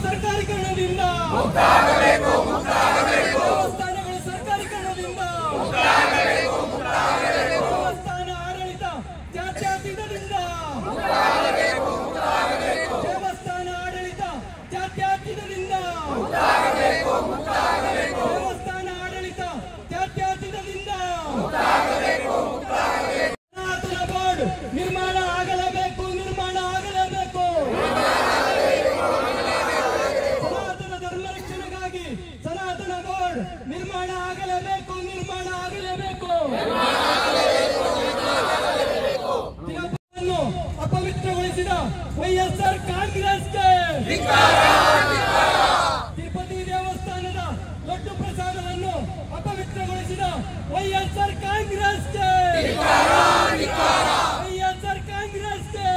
ಸರ್ಕಾರೀಕರಣದಿಂದ ದೇವಸ್ಥಾನಗಳ ಸರ್ಕಾರೀಕರಣದಿಂದ ದೇವಸ್ಥಾನ ಆಡಳಿತ ಜಾತ್ಯತೀತದಿಂದ ದೇವಸ್ಥಾನ ಆಡಳಿತ ಜಾತ್ಯತೀತದಿಂದ ದೇವಸ್ಥಾನ ಆಡಳಿತ ಜಾತ್ಯತೀತದಿಂದ ಸನಾತನ ಬೋರ್ಡ್ ನಿರ್ಮಾಣ ಆಗಲೇಬೇಕು ನಿರ್ಮಾಣ ಆಗಲೇಬೇಕು ಸನಾತನ ಧರ್ಮ ರಕ್ಷಣೆಗಾಗಿ ಸನಾತನ ಬೋರ್ಡ್ ನಿರ್ಮಾಣ ಆಗಲೇಬೇಕು ನಿರ್ಮಾಣ ಆಗಲೇಬೇಕು ಅಪವಿತ್ರಗೊಳಿಸಿದ ವೈಎಸ್ಆರ್ ಕಾಂಗ್ರೆಸ್ಗೆ ತಿರುಪತಿ ದೇವಸ್ಥಾನದ ಲಡ್ಡು ಪ್ರಸಾದವನ್ನು ಅಪವಿತ್ರಗೊಳಿಸಿದ ವೈಎಸ್ಆರ್ ಕಾಂಗ್ರೆಸ್ಗೆ ವೈಎಸ್ಆರ್ ಕಾಂಗ್ರೆಸ್ಗೆ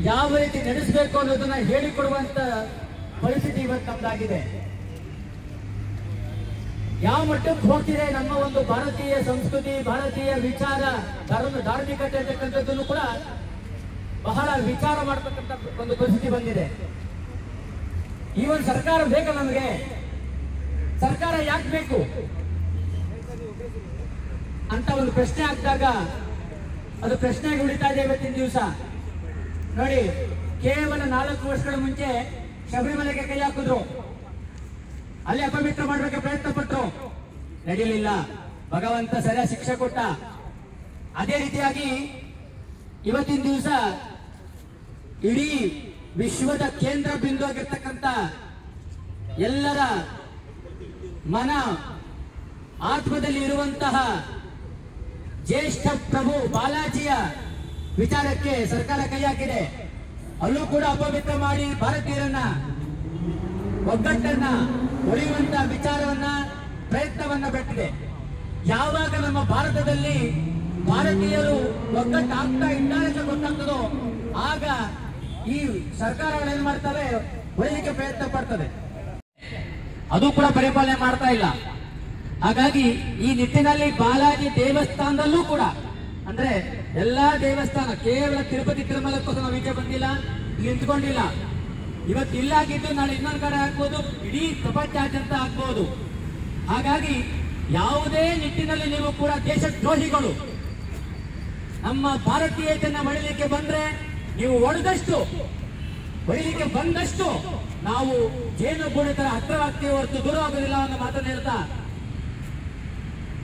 ಯಾವ ರೀತಿ ನಡೆಸಬೇಕು ಅನ್ನೋದನ್ನ ಹೇಳಿಕೊಡುವಂತ ಪರಿಸ್ಥಿತಿ ಇವತ್ತು ನಮ್ದಾಗಿದೆ. ಯಾವ ಮಟ್ಟಕ್ಕೆ ಹೋಗ್ತಿದೆ ನಮ್ಮ ಒಂದು ಭಾರತೀಯ ಸಂಸ್ಕೃತಿ, ಭಾರತೀಯ ವಿಚಾರ, ಧಾರ್ಮಿಕತೆ ಅಂತಕ್ಕಂಥದ್ದನ್ನು ಕೂಡ ಬಹಳ ವಿಚಾರ ಮಾಡತಕ್ಕಂಥ ಒಂದು ಪರಿಸ್ಥಿತಿ ಬಂದಿದೆ. ಈ ಒಂದು ಸರ್ಕಾರ ಬೇಕಾ ನಮಗೆ? ಸರ್ಕಾರ ಯಾಕೆ ಬೇಕು ಅಂತ ಒಂದು ಪ್ರಶ್ನೆ ಆಗ್ದಾಗ ಅದು ಪ್ರಶ್ನೆಯಾಗಿ ಉಳಿತಾ ಇದೆ ಇವತ್ತಿನ ದಿವಸ. ನೋಡಿ, ಕೇವಲ 4 ವರ್ಷಗಳ ಮುಂಚೆ ಶಬರಿಮಲೆಗೆ ಕೈ ಹಾಕಿದ್ರು, ಅಲ್ಲಿ ಅಪವಿತ್ರ ಮಾಡಲಿಕ್ಕೆ ಪ್ರಯತ್ನ ಪಟ್ಟರು, ನಡೆಯಲಿಲ್ಲ, ಭಗವಂತ ಸರಿಯಾದ ಶಿಕ್ಷೆ ಕೊಟ್ಟ. ಅದೇ ರೀತಿಯಾಗಿ ಇವತ್ತಿನ ದಿವಸ ಇಡೀ ವಿಶ್ವದ ಕೇಂದ್ರ ಬಿಂದು ಆಗಿರ್ತಕ್ಕಂಥ ಎಲ್ಲರ ಮನ ಆತ್ಮದಲ್ಲಿ ಇರುವಂತಹ ಜ್ಯೇಷ್ಠ ಪ್ರಭು ಬಾಲಾಜಿಯ ವಿಚಾರಕ್ಕೆ ಸರ್ಕಾರ ಕೈ ಹಾಕಿದೆ. ಅಲ್ಲೂ ಕೂಡ ಅಪವಿತ್ರ ಮಾಡಿ ಭಾರತೀಯರನ್ನ ಒಗ್ಗಟ್ಟನ್ನ ಉಳಿಯುವಂತ ವಿಚಾರವನ್ನ ಪ್ರಯತ್ನವನ್ನ ಬಿಟ್ಟಿದೆ. ಯಾವಾಗ ನಮ್ಮ ಭಾರತದಲ್ಲಿ ಭಾರತೀಯರು ಒಗ್ಗಟ್ಟಾಗ್ತಾ ಇದ್ದಾರೆ ಅಂತ ಗೊತ್ತಾಗ್ತದೋ ಆಗ ಈ ಸರ್ಕಾರಗಳು ಏನ್ ಮಾಡ್ತವೆ, ಉಳಿಲಿಕ್ಕೆ ಪ್ರಯತ್ನ ಪಡ್ತದೆ. ಅದು ಕೂಡ ಪರಿಪಾಲನೆ ಮಾಡ್ತಾ ಇಲ್ಲ. ಹಾಗಾಗಿ ಈ ನಿಟ್ಟಿನಲ್ಲಿ ಬಾಲಾಜಿ ದೇವಸ್ಥಾನದಲ್ಲೂ ಕೂಡ, ಅಂದ್ರೆ ಎಲ್ಲಾ ದೇವಸ್ಥಾನ, ಕೇವಲ ತಿರುಪತಿ ತಿರುಮಲಕ್ಕೋಸ್ಕರ ನಾವು ಈಚೆ ಬಂದಿಲ್ಲ, ಇಲ್ಲಿ ನಿಂತ್ಕೊಂಡಿಲ್ಲ. ಇವತ್ತು ಇಲ್ಲಾಗಿದ್ದು ನಾಳೆ ಇನ್ನೊಂದು ಕಡೆ ಆಗ್ಬೋದು, ಇಡೀ ಪ್ರಪಂಚಾದ್ಯಂತ ಆಗ್ಬೋದು. ಹಾಗಾಗಿ ಯಾವುದೇ ನಿಟ್ಟಿನಲ್ಲಿ ನೀವು ಕೂಡ ದೇಶದ್ರೋಹಿಗಳು ನಮ್ಮ ಭಾರತೀಯತೆಯನ್ನ ಮಡಿಲಿಕ್ಕೆ ಬಂದ್ರೆ, ನೀವು ಹೊಡಿಲಿಕ್ಕೆ ಬಂದಷ್ಟು ನಾವು ಜೇನುಗೂಡು ತರ ಹತ್ತಿರವಾಗ್ತೀವಿ ಹೊರತು ದೂರ ಆಗೋದಿಲ್ಲ ಅನ್ನೋ ಮಾತನ್ನು ಹೇಳ್ತಾ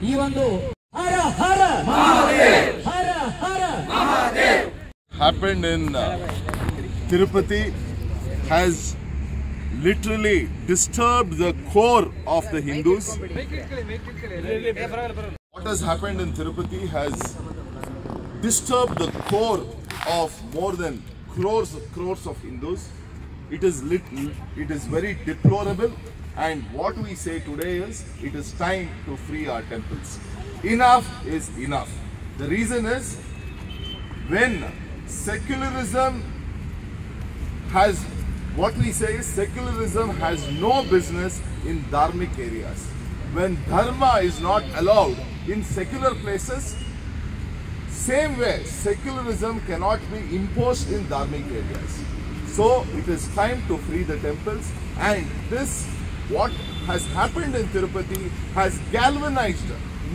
ಈ ಒಂದು ಹರ ಹರ ಹರ ಹರ happened in Tirupati has literally disturbed the core of the Hindus. What has happened in Tirupati has disturbed the core of more than crores of Hindus. It is very deplorable, and what we say today is it is time to free our temples. Enough is enough. The reason is, when secularism has, what we say is secularism has no business in dharmic areas. When dharma is not allowed in secular places, same way secularism cannot be imposed in dharmic areas. So it is time to free the temples, and this, what has happened in Tirupati, has galvanized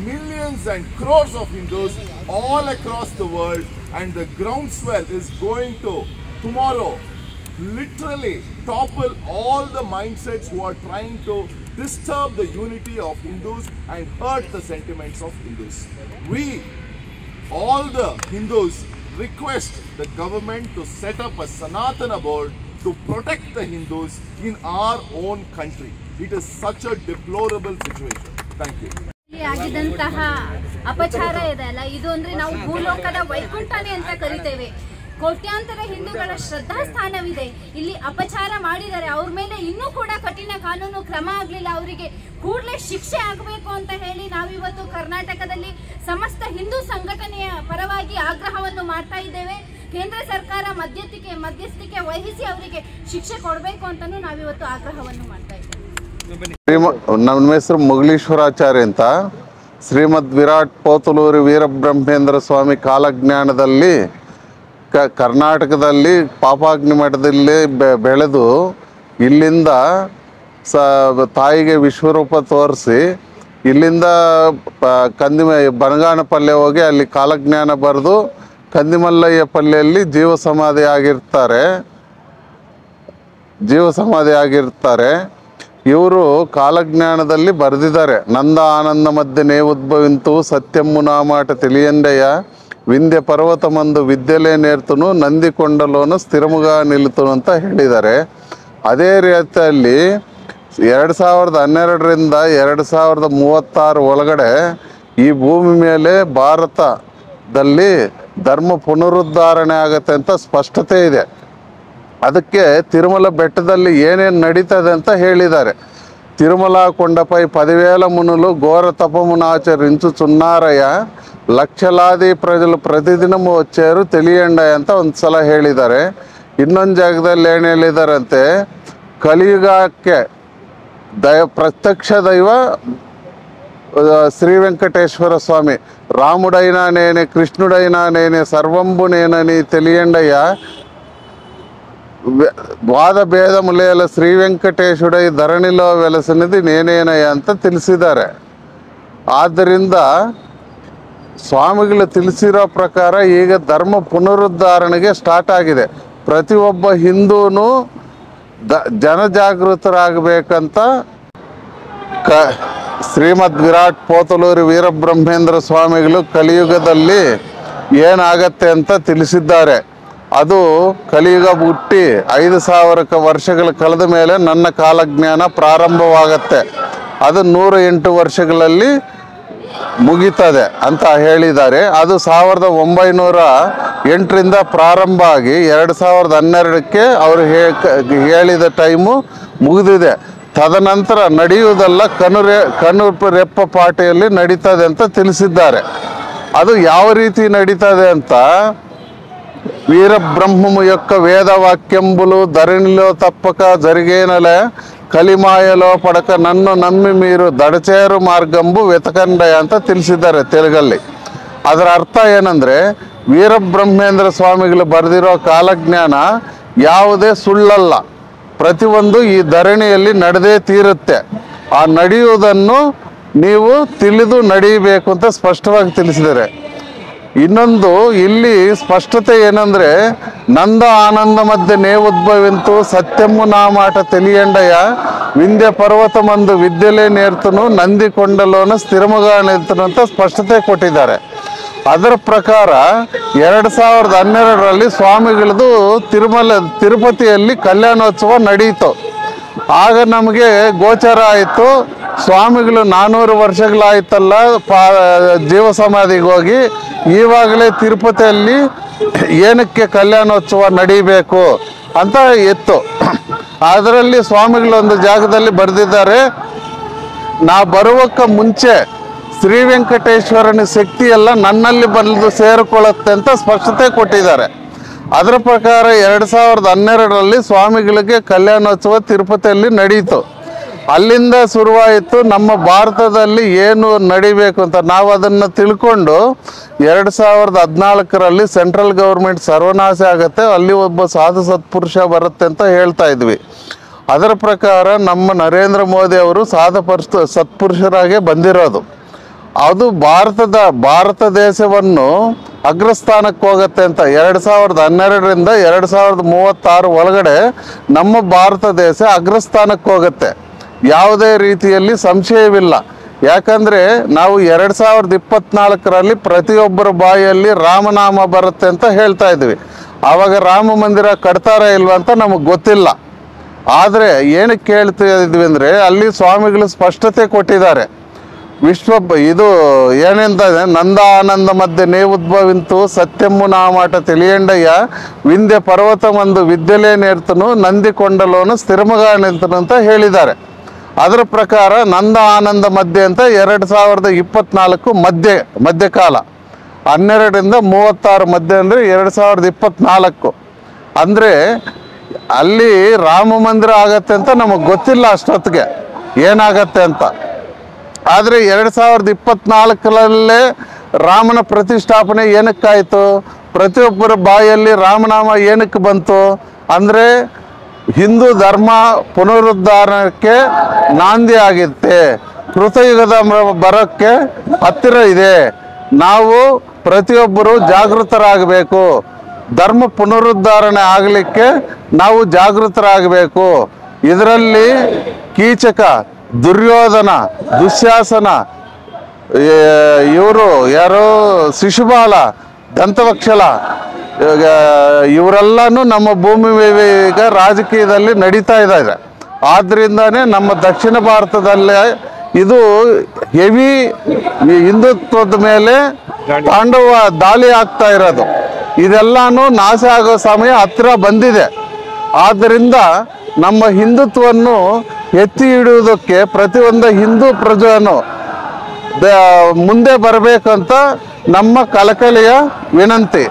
millions and crores of Hindus all across the world, and the groundswell is going to tomorrow literally topple all the mindsets who are trying to disturb the unity of Hindus and hurt the sentiments of Hindus. We, all the Hindus, request the government to set up a Sanatana board to protect the Hindus in our own country. It is such a deplorable situation. Thank you. ಆಗಿದಂತಹ ಅಪಚಾರ ಇದೆ ಅಲ್ಲ, ಇದು ಅಂದ್ರೆ ನಾವು ಭೂಲೋಕದ ವೈಕುಂಠನೇ ಅಂತ ಕರಿತೇವೆ. ಕೋಟ್ಯಾಂತರ ಹಿಂದೂಗಳ ಶ್ರದ್ಧಾ ಸ್ಥಾನವಿದೆ. ಇಲ್ಲಿ ಅಪಚಾರ ಮಾಡಿದರೆ ಅವ್ರ ಮೇಲೆ ಇನ್ನೂ ಕೂಡ ಕಠಿಣ ಕಾನೂನು ಕ್ರಮ ಆಗಲಿಲ್ಲ, ಅವರಿಗೆ ಕೂಡಲೇ ಶಿಕ್ಷೆ ಆಗಬೇಕು ಅಂತ ಹೇಳಿ ನಾವಿವತ್ತು ಕರ್ನಾಟಕದಲ್ಲಿ ಸಮಸ್ತ ಹಿಂದೂ ಸಂಘಟನೆಯ ಪರವಾಗಿ ಆಗ್ರಹವನ್ನು ಮಾಡ್ತಾ ಇದ್ದೇವೆ. ಕೇಂದ್ರ ಸರ್ಕಾರ ಮಧ್ಯಸ್ಥಿಕೆ ವಹಿಸಿ ಅವರಿಗೆ ಶಿಕ್ಷೆ ಕೊಡಬೇಕು ಅಂತಾನೂ ನಾವಿವತ್ತು ಆಗ್ರಹವನ್ನು ಮಾಡ್ತಾ ಇದ್ದೇವೆ. ನಮ್ಮ ಹೆಸರು ಮೊಗಲೀಶ್ವರಾಚಾರ್ಯ ಅಂತ. ಶ್ರೀಮದ್ ವಿರಾಟ್ ಪೋತಲೂರಿ ವೀರಬ್ರಹ್ಮೇಂದ್ರ ಸ್ವಾಮಿ ಕಾಲಜ್ಞಾನದಲ್ಲಿ ಕರ್ನಾಟಕದಲ್ಲಿ ಪಾಪಾಗ್ನಿ ಮಠದಲ್ಲಿ ಬೆಳೆದು ಇಲ್ಲಿಂದ ತಾಯಿಗೆ ವಿಶ್ವರೂಪ ತೋರಿಸಿ ಇಲ್ಲಿಂದ ಬನಗಾನಪಲ್ಲೆ ಹೋಗಿ ಅಲ್ಲಿ ಕಾಲಜ್ಞಾನ ಬರೆದು ಕಂದಿಮಲ್ಲಯ್ಯ ಪಲ್ಲೆಯಲ್ಲಿ ಜೀವ ಸಮಾಧಿ ಆಗಿರ್ತಾರೆ. ಇವರು ಕಾಲಜ್ಞಾನದಲ್ಲಿ ಬರೆದಿದ್ದಾರೆ. ನಂದ ಆನಂದ ಮಧ್ಯೆ ನೇವುದ್ಭವಿಂತು ಸತ್ಯಮ್ಮು ನಾಮಾಟ ತಿಳಿಯಂಡೆಯ ವಿಂಧ್ಯ ಪರ್ವತಮಂದು ವಿದ್ಯೆಲೇ ನೇರ್ತನು ನಂದಿಕೊಂಡಲೋನು ಸ್ಥಿರಮುಗ ನಿಲ್ತನು ಅಂತ ಹೇಳಿದ್ದಾರೆ. ಅದೇ ರೀತಿಯಲ್ಲಿ 2012ರಿಂದ 2036 ಒಳಗಡೆ ಈ ಭೂಮಿ ಮೇಲೆ ಭಾರತದಲ್ಲಿ ಧರ್ಮ ಪುನರುದ್ಧಾರಣೆ ಆಗತ್ತೆ ಅಂತ ಸ್ಪಷ್ಟತೆ ಇದೆ. ಅದಕ್ಕೆ ತಿರುಮಲ ಬೆಟ್ಟದಲ್ಲಿ ಏನೇನು ನಡೀತದೆ ಅಂತ ಹೇಳಿದ್ದಾರೆ. తిరుమల కొండపై 10,000 మునులు ఘోర తపమును ఆచరించుచున్నారయ్య, లక్షలాది ప్రజలు ప్రతిదినము వచ్చారు తెలియండి ಅಂತ ಒಂದ್ಸಲ ಹೇಳಿದ್ದಾರೆ. ಇನ್ನೊಂದು ಜಾಗದಲ್ಲಿ ಏನು ಹೇಳಿದಾರಂತೆ, ಕಲಿಯುಗಕ್ಕೆ ಪ್ರತ್ಯಕ್ಷ ದೈವ శ్రీ వెంకటేశ్వర స్వామి, రాముడైనా నేనే కృష్ణుడైనా నేనే సర్వంబు నేనని తెలియండయ్య, ವಾದ ಭೇದములేల శ్రీ వెంకటేశుడై ಧರಣಿలో వెలసినది నేనేనయ్య ಅಂತ ತಿಳಿಸಿದ್ದಾರೆ. ಆದ್ದರಿಂದ ಸ್ವಾಮಿಗಳು ತಿಳಿಸಿರೋ ಪ್ರಕಾರ ಈಗ ಧರ್ಮ ಪುನರುದ್ಧಾರಣೆಗೆ ಸ್ಟಾರ್ಟ್ ಆಗಿದೆ. ಪ್ರತಿಯೊಬ್ಬ ಹಿಂದೂನು ಜನಜಾಗೃತರಾಗಬೇಕಂತ ಶ್ರೀಮದ್ ವಿರಾಟ್ ಪೋತಲೂರಿ ವೀರಬ್ರಹ್ಮೇಂದ್ರ ಸ್ವಾಮಿಗಳು ಕಲಿಯುಗದಲ್ಲಿ ಏನಾಗತ್ತೆ ಅಂತ ತಿಳಿಸಿದ್ದಾರೆ. ಅದು ಕಲಿಯುಗ ಹುಟ್ಟಿ 5,000 ವರ್ಷಗಳ ಕಳೆದ ಮೇಲೆ ನನ್ನ ಕಾಲಜ್ಞಾನ ಪ್ರಾರಂಭವಾಗತ್ತೆ. ಅದು 108 ವರ್ಷಗಳಲ್ಲಿ ಮುಗಿತದೆ ಅಂತ ಹೇಳಿದ್ದಾರೆ. ಅದು 1908ರಿಂದ ಪ್ರಾರಂಭ ಆಗಿ 2012ಕ್ಕೆ ಅವರು ಹೇಳಿದ ಟೈಮು ಮುಗಿದಿದೆ. ತದನಂತರ ನಡೆಯುವುದೆಲ್ಲ ಕಣ್ಣು ರೆಪ್ಪ ಪಾಟಿಯಲ್ಲಿ ನಡೀತದೆ ಅಂತ ತಿಳಿಸಿದ್ದಾರೆ. ಅದು ಯಾವ ರೀತಿ ನಡೀತದೆ ಅಂತ, వీరబ్రహ్మము యొక్క వేదవాక్యంబులు ధరణిలో తప్పక జరిగేనలే, కలిమాయలో పడక నన్ను నమ్మి మీరు ದಡಚೇರು ಮಾರ್ಗಂಬು ವೆತಕಂಡಯ ಅಂತ ತಿಳಿಸಿದ್ದಾರೆ ತೆಲುಗಲ್ಲಿ. ಅದರ ಅರ್ಥ ಏನಂದರೆ, ವೀರಬ್ರಹ್ಮೇಂದ್ರ ಸ್ವಾಮಿಗಳು ಬರೆದಿರೋ ಕಾಲಜ್ಞಾನ ಯಾವುದೇ ಸುಳ್ಳಲ್ಲ, ಪ್ರತಿಯೊಂದು ಈ ಧರಣಿಯಲ್ಲಿ ನಡೆದೇ ತೀರುತ್ತೆ. ಆ ನಡೆಯುವುದನ್ನು ನೀವು ತಿಳಿದು ನಡೆಯಬೇಕು ಅಂತ ಸ್ಪಷ್ಟವಾಗಿ ತಿಳಿಸಿದ್ದಾರೆ. ಇನ್ನೊಂದು ಇಲ್ಲಿ ಸ್ಪಷ್ಟತೆ ಏನಂದರೆ, ನಂದ ಆನಂದ ಮಧ್ಯೆ ನೇವುದ್ಭವಿಂತು ಸತ್ಯಮ್ಮು ನಾಮಾಟ ತಿಳಿಯಂಡಯ್ಯ, ವಿಂಧ್ಯ ಪರ್ವತಮಂದು ವಿದ್ಯೆಲೇ ನೇರ್ತನು ನಂದಿಕೊಂಡಲೋನು ಸ್ಥಿರಮುಗ ನಿಲ್ತನು ಅಂತ ಸ್ಪಷ್ಟತೆ ಕೊಟ್ಟಿದ್ದಾರೆ. ಅದರ ಪ್ರಕಾರ 2012ರಲ್ಲಿ ಸ್ವಾಮಿಗಳದು ತಿರುಪತಿಯಲ್ಲಿ ಕಲ್ಯಾಣೋತ್ಸವ ನಡೆಯಿತು. ಆಗ ನಮಗೆ ಗೋಚರ ಆಯಿತು, ಸ್ವಾಮಿಗಳು 400 ವರ್ಷಗಳಾಯ್ತಲ್ಲ ಜೀವ ಸಮಾಧಿಗೆ ಹೋಗಿ, ಈವಾಗಲೇ ತಿರುಪತಿಯಲ್ಲಿ ಏನಕ್ಕೆ ಕಲ್ಯಾಣೋತ್ಸವ ನಡೀಬೇಕು ಅಂತ ಇತ್ತು. ಅದರಲ್ಲಿ ಸ್ವಾಮಿಗಳು ಒಂದು ಜಾಗದಲ್ಲಿ ಬರೆದಿದ್ದಾರೆ, ನಾ ಬರುವಕ್ಕೆ ಮುಂಚೆ ಶ್ರೀ ವೆಂಕಟೇಶ್ವರನ ಶಕ್ತಿ ಎಲ್ಲ ನನ್ನಲ್ಲಿ ಬಂದು ಸೇರಿಕೊಳ್ಳುತ್ತೆ ಅಂತ ಸ್ಪಷ್ಟತೆ ಕೊಟ್ಟಿದ್ದಾರೆ. ಅದರ ಪ್ರಕಾರ 2012ರಲ್ಲಿ ಸ್ವಾಮಿಗಳಿಗೆ ಕಲ್ಯಾಣೋತ್ಸವ ತಿರುಪತಿಯಲ್ಲಿ ನಡೆಯಿತು. ಅಲ್ಲಿಂದ ಶುರುವಾಯಿತು ನಮ್ಮ ಭಾರತದಲ್ಲಿ ಏನು ನಡಿಬೇಕು ಅಂತ. ನಾವು ಅದನ್ನು ತಿಳ್ಕೊಂಡು 2014ರಲ್ಲಿ ಸೆಂಟ್ರಲ್ ಗೌರ್ಮೆಂಟ್ ಸರ್ವನಾಶ ಆಗುತ್ತೆ, ಅಲ್ಲಿ ಒಬ್ಬ ಸಾಧು ಸತ್ಪುರುಷ ಬರುತ್ತೆ ಅಂತ ಹೇಳ್ತಾ ಇದ್ವಿ. ಅದರ ಪ್ರಕಾರ ನಮ್ಮ ನರೇಂದ್ರ ಮೋದಿ ಅವರು ಸತ್ಪುರುಷರಾಗೆ ಬಂದಿರೋದು. ಅದು ಭಾರತ ದೇಶವನ್ನು ಅಗ್ರಸ್ಥಾನಕ್ಕೆ ಹೋಗುತ್ತೆ ಅಂತ 2012ರಿಂದ 2036 ಒಳಗಡೆ ನಮ್ಮ ಭಾರತ ದೇಶ ಅಗ್ರಸ್ಥಾನಕ್ಕೆ ಹೋಗುತ್ತೆ, ಯಾವುದೇ ರೀತಿಯಲ್ಲಿ ಸಂಶಯವಿಲ್ಲ. ಯಾಕಂದರೆ ನಾವು 2024ರಲ್ಲಿ ಪ್ರತಿಯೊಬ್ಬರ ಬಾಯಲ್ಲಿ ರಾಮನಾಮ ಬರುತ್ತೆ ಅಂತ ಹೇಳ್ತಾ ಇದ್ವಿ. ಆವಾಗ ರಾಮ ಮಂದಿರ ಕಟ್ತಾರ ಇಲ್ವ ಅಂತ ನಮಗೆ ಗೊತ್ತಿಲ್ಲ. ಆದರೆ ಏನಕ್ಕೆ ಹೇಳ್ತಾ ಇದ್ವಿ ಅಂದರೆ, ಅಲ್ಲಿ ಸ್ವಾಮಿಗಳು ಸ್ಪಷ್ಟತೆ ಕೊಟ್ಟಿದ್ದಾರೆ. ಇದು ಏನೆಂದರೆ, ನಂದ ಆನಂದ ಮಧ್ಯೆ ನೇವುದ್ಭವಿಂತು ಸತ್ಯಮ್ಮು ನಾಮಾಟ ತಿಳಿಯಂಡಯ್ಯ, ವಿಂಧ್ಯ ಪರ್ವತಮಂದು ವಿದ್ಯೆಲೇ ನೇರ್ತನು ನಂದಿಕೊಂಡಲೋನು ಸ್ಥಿರಮುಗ ನಿಲ್ತನು ಅಂತ ಹೇಳಿದ್ದಾರೆ. ಅದರ ಪ್ರಕಾರ ನಂದ ಆನಂದ ಮಧ್ಯೆ ಅಂತ 2024 ಮಧ್ಯಕಾಲ 12ರಿಂದ 36 ಮಧ್ಯೆ ಅಂದರೆ 2024. ಅಂದರೆ ಅಲ್ಲಿ ರಾಮ ಮಂದಿರ ಆಗತ್ತೆ ಅಂತ ನಮಗೆ ಗೊತ್ತಿಲ್ಲ ಅಷ್ಟೊತ್ತಿಗೆ ಏನಾಗತ್ತೆ ಅಂತ. ಆದರೆ 2024 ರಾಮನ ಪ್ರತಿಷ್ಠಾಪನೆ ಏನಕ್ಕಾಯಿತು? ಪ್ರತಿಯೊಬ್ಬರ ಬಾಯಲ್ಲಿ ರಾಮನಾಮ ಏನಕ್ಕೆ ಬಂತು ಅಂದರೆ ಹಿಂದೂ ಧರ್ಮ ಪುನರುದ್ಧಾರಕ್ಕೆ ನಾಂದಿ ಆಗುತ್ತೆ. ಕೃತಯುಗದ ಬರೋಕ್ಕೆ ಹತ್ತಿರ ಇದೆ. ನಾವು ಪ್ರತಿಯೊಬ್ಬರು ಜಾಗೃತರಾಗಬೇಕು. ಧರ್ಮ ಪುನರುದ್ಧಾರಣೆ ಆಗಲಿಕ್ಕೆ ನಾವು ಜಾಗೃತರಾಗಬೇಕು. ಇದರಲ್ಲಿ ಕೀಚಕ, ದುರ್ಯೋಧನ, ದುಶ್ಯಾಸನ, ಇವರು ಯಾರೋ ಶಿಶುಪಾಲ, ದಂತವಕ್ಷಲ, ಇವರೆಲ್ಲನೂ ನಮ್ಮ ಭೂಮಿ ಈಗ ರಾಜಕೀಯದಲ್ಲಿ ನಡೀತಾ ಇದ್ದಾರೆ. ಆದ್ದರಿಂದನೇ ನಮ್ಮ ದಕ್ಷಿಣ ಭಾರತದಲ್ಲೇ ಇದು ಹೆವಿ ಹಿಂದುತ್ವದ ಮೇಲೆ ತಾಂಡವ ದಾಳಿ ಆಗ್ತಾ ಇರೋದು. ಇದೆಲ್ಲಾನು ನಾಶ ಆಗೋ ಸಮಯ ಹತ್ತಿರ ಬಂದಿದೆ. ಆದ್ದರಿಂದ ನಮ್ಮ ಹಿಂದುತ್ವವನ್ನು ಎತ್ತಿ ಹಿಡಿಯುವುದಕ್ಕೆ ಪ್ರತಿಯೊಂದು ಹಿಂದೂ ಪ್ರಜೆಯನ್ನು ಮುಂದೆ ಬರಬೇಕಂತ ನಮ್ಮ ಕಳಕಳಿಯ ವಿನಂತಿ.